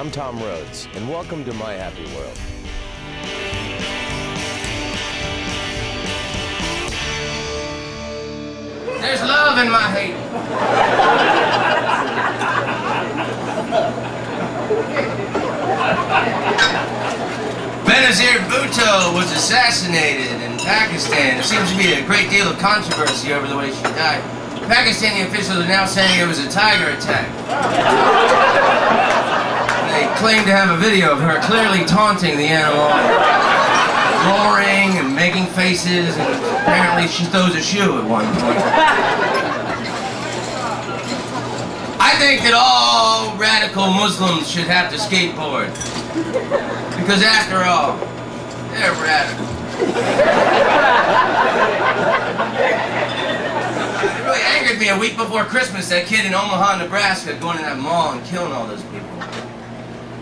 I'm Tom Rhodes, and welcome to my happy world. There's love in my hate. Benazir Bhutto was assassinated in Pakistan. There seems to be a great deal of controversy over the way she died. Pakistani officials are now saying it was a tiger attack. They claim to have a video of her clearly taunting the animal, roaring and making faces, and apparently she throws a shoe at one point. I think that all radical Muslims should have to skateboard. Because after all, they're radical. It really angered me a week before Christmas, that kid in Omaha, Nebraska, going to that mall and killing all those people.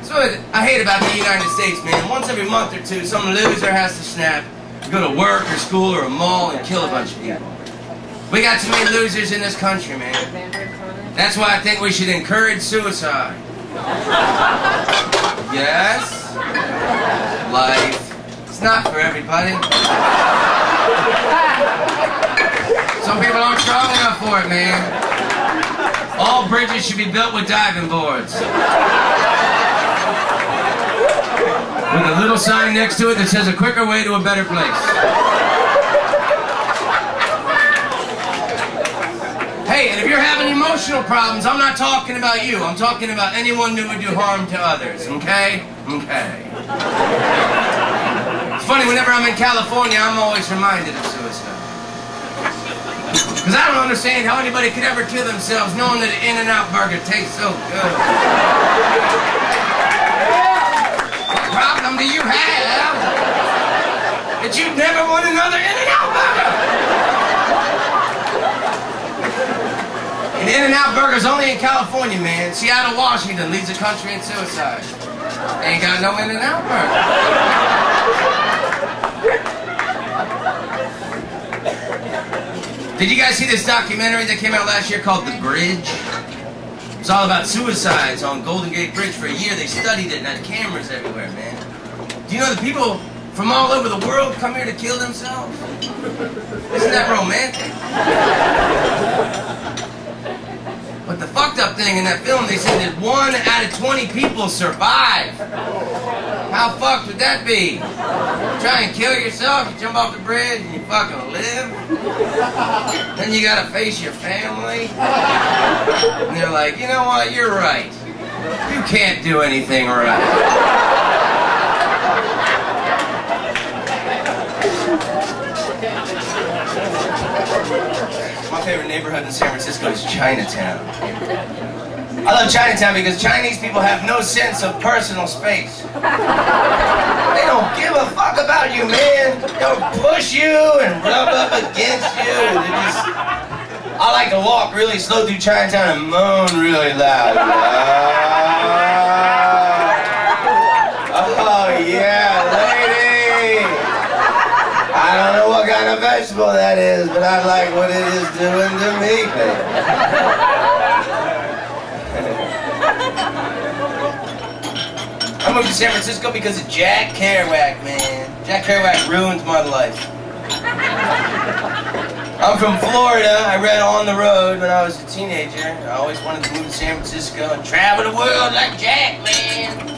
So I hate about the United States, man. Once every month or two, some loser has to snap, go to work or school or a mall and kill a bunch of people. We got too many losers in this country, man. That's why I think we should encourage suicide. Yes, life. It's not for everybody. Some people aren't strong enough for it, man. All bridges should be built with diving boards. With a little sign next to it that says a quicker way to a better place. Hey, and if you're having emotional problems, I'm not talking about you. I'm talking about anyone who would do harm to others, okay? Okay. It's funny, whenever I'm in California, I'm always reminded of suicide. Because I don't understand how anybody could ever kill themselves knowing that an In-N-Out burger tastes so good. What problem do you have that you'd never want another In-N-Out burger? And In-N-Out burger's only in California, man. Seattle, Washington leads the country in suicide. They ain't got no In-N-Out burger. Did you guys see this documentary that came out last year called The Bridge? It's all about suicides on Golden Gate Bridge. For a year they studied it and had cameras everywhere, man. Do you know that people from all over the world come here to kill themselves? Isn't that romantic? But the fucked up thing in that film, they said that 1 out of 20 people survive. How fucked would that be? Try and kill yourself, you jump off the bridge and you fucking live. Then you gotta face your family. And they're like, you know what, you're right. You can't do anything right. My favorite neighborhood in San Francisco is Chinatown. I love Chinatown because Chinese people have no sense of personal space. They don't give a fuck about you, man. They'll push you and rub up against you. I like to walk really slow through Chinatown and moan really loud. Oh yeah, lady. I don't know what kind of vegetable that is, but I like what it is doing to me, baby. I moved to San Francisco because of Jack Kerouac, man. Jack Kerouac ruined my life. I'm from Florida. I read On the Road when I was a teenager. I always wanted to move to San Francisco and travel the world like Jack, man.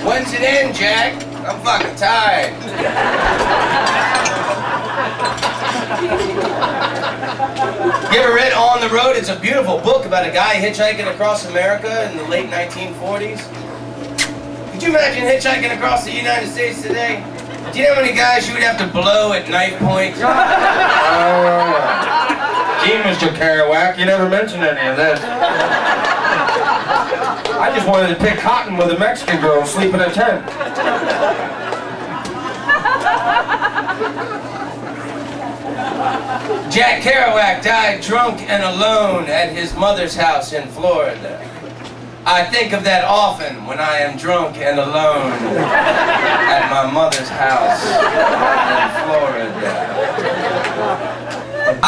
When's it end, Jack? I'm fucking tired. You ever read On the Road? It's a beautiful book about a guy hitchhiking across America in the late 1940s. Could you imagine hitchhiking across the United States today? Do you know how many guys you would have to blow at knife point? Gee, Mr. Kerouac, you never mentioned any of this. I just wanted to pick cotton with a Mexican girl and sleep in a tent. Jack Kerouac died drunk and alone at his mother's house in Florida. I think of that often when I am drunk and alone at my mother's house in Florida.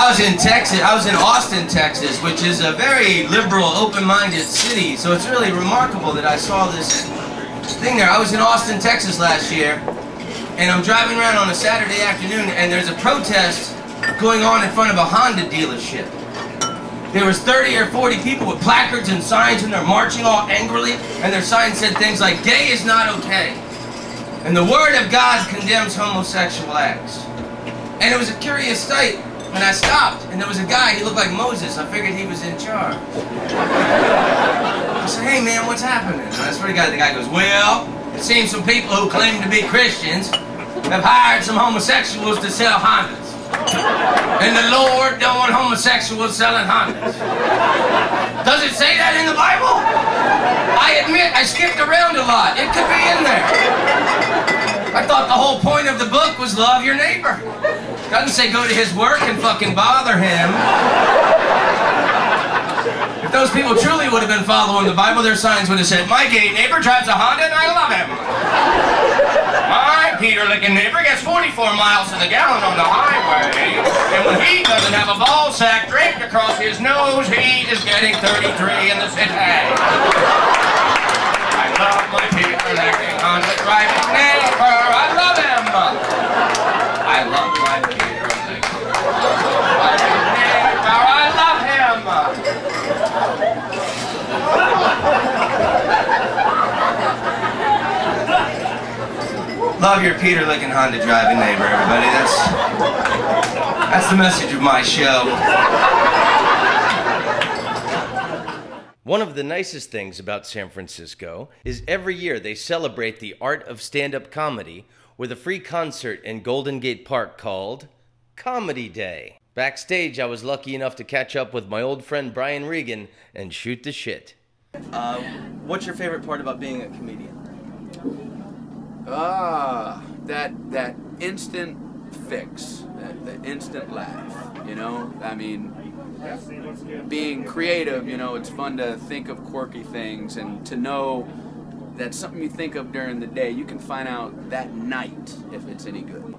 I was in Texas. I was in Austin, Texas, which is a very liberal, open-minded city. So it's really remarkable that I saw this thing there. I was in Austin, Texas last year, and I'm driving around on a Saturday afternoon, and there's a protest going on in front of a Honda dealership. There was 30 or 40 people with placards and signs, and they're marching all angrily, and their signs said things like, "Gay is not okay," and "The Word of God condemns homosexual acts." And it was a curious sight. And I stopped, and there was a guy, he looked like Moses. I figured he was in charge. I said, "Hey man, what's happening?" And I swear to God, the guy goes, "Well, it seems some people who claim to be Christians have hired some homosexuals to sell Hondas. And the Lord don't want homosexuals selling Hondas." Does it say that in the Bible? I admit, I skipped around a lot. It could be in there. I thought the whole point of the book was love your neighbor. Doesn't say go to his work and fucking bother him. If those people truly would have been following the Bible, their signs would have said, "My gay neighbor drives a Honda and I love him. My Peter-licking neighbor gets 44 miles to the gallon on the highway, and when he doesn't have a ball sack draped across his nose, he is getting 33 in the city. I love my Peter-licking Honda driving neighbor. I love him. I love my Peter-licking neighbor. I love him." Love your Peter-licking Honda driving neighbor, everybody. That's the message of my show. One of the nicest things about San Francisco is every year they celebrate the art of stand-up comedy with a free concert in Golden Gate Park called Comedy Day. Backstage, I was lucky enough to catch up with my old friend Brian Regan and shoot the shit. What's your favorite part about being a comedian? That instant fix, that instant laugh, you know? I mean, being creative, you know, it's fun to think of quirky things and to know that something you think of during the day, you can find out that night if it's any good.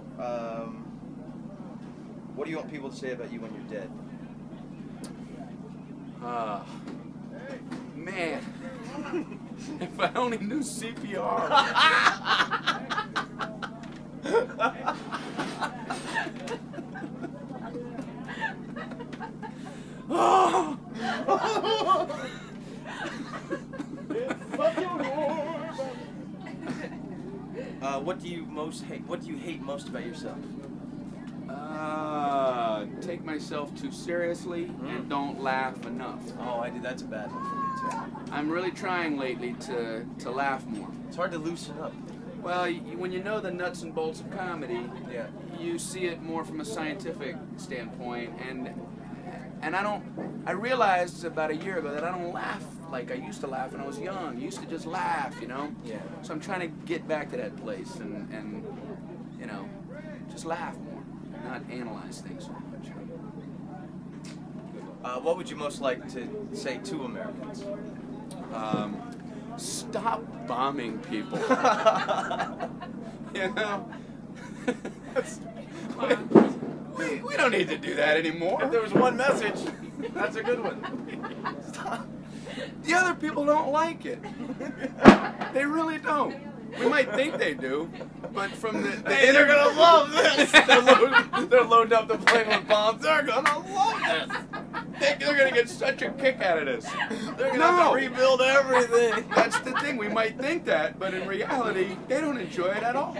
What do you want people to say about you when you're dead? Man, if I only knew CPR. Oh. What do you most hate? What do you hate most about yourself? Take myself too seriously and don't laugh enough. Oh, that's a bad one for me too. I'm really trying lately to laugh more. It's hard to loosen up. Well, when you know the nuts and bolts of comedy, yeah, you see it more from a scientific standpoint, and I realized about a year ago that I don't laugh like I used to laugh when I was young. I used to just laugh, you know? Yeah. So I'm trying to get back to that place and you know, just laugh more, not analyze things so much. What would you most like to say to Americans? Stop bombing people. You know? We don't need to do that anymore. If there was one message, that's a good one. Stop. The other people don't like it. They really don't. We might think they do, but from they're gonna love this. they're loading up the plane with bombs. They're gonna love this. They're gonna get such a kick out of this. They're gonna have to rebuild everything. That's the thing. We might think that, but in reality, they don't enjoy it at all.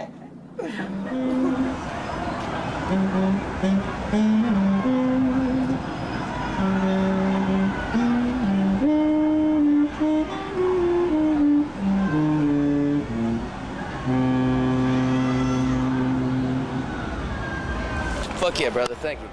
Fuck yeah, brother. Thank you.